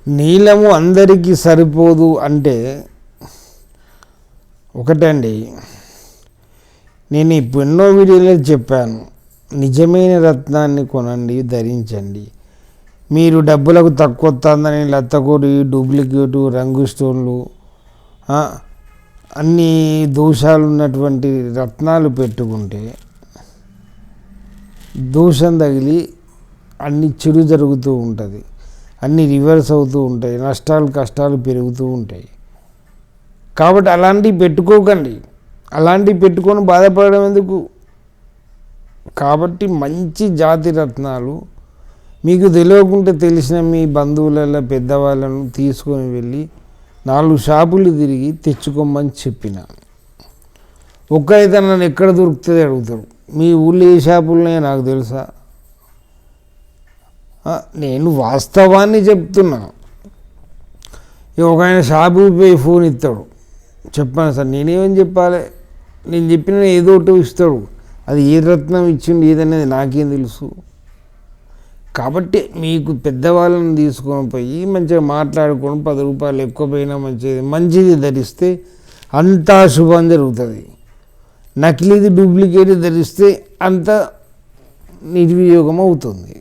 నీలము అందరికీ సరిపోదు అంటే ఒకటండి, నేను ఇప్పుడు ఎన్నో వీడియోలో చెప్పాను, నిజమైన రత్నాన్ని కొనండి, ధరించండి. మీరు డబ్బులకు తక్కువ వస్తుందని లత్తకోడి, డూప్లికేటు, రంగు స్టోన్లు, అన్ని దోషాలు ఉన్నటువంటి రత్నాలు పెట్టుకుంటే దోషం తగిలి అన్ని చెడు జరుగుతూ ఉంటుంది, అన్నీ రివర్స్ అవుతూ ఉంటాయి, నష్టాలు కష్టాలు పెరుగుతూ ఉంటాయి. కాబట్టి అలాంటివి పెట్టుకోకండి, అలాంటివి పెట్టుకొని బాధపడడం ఎందుకు. కాబట్టి మంచి జాతి రత్నాలు మీకు తెలియకుంటే తెలిసిన మీ బంధువులలో పెద్దవాళ్ళను తీసుకొని వెళ్ళి 4 షాపులు తిరిగి తెచ్చుకోమని చెప్పిన. ఒక్కరైతే నన్ను ఎక్కడ దొరుకుతుంది అడుగుతారు, మీ ఊళ్ళో ఏ షాపులున్నాయో నాకు తెలుసా. నేను వాస్తవాన్ని చెప్తున్నా. ఒక ఆయన షాపుకి పోయి ఫోన్ ఇస్తాడు, చెప్పాను సార్, నేనేమని చెప్పాలి, నేను చెప్పిన ఏదో ఒకటి ఇస్తాడు, అది ఏ రత్నం ఇచ్చిండు ఏదనేది నాకేం తెలుసు. కాబట్టి మీకు పెద్దవాళ్ళని తీసుకొని పోయి మంచిగా మాట్లాడుకొని 10 రూపాయలు ఎక్కువ పోయినా మంచిది ధరిస్తే అంతా శుభం జరుగుతుంది. నకిలీది డూప్లికేట్ ధరిస్తే అంత నిర్వినియోగం అవుతుంది.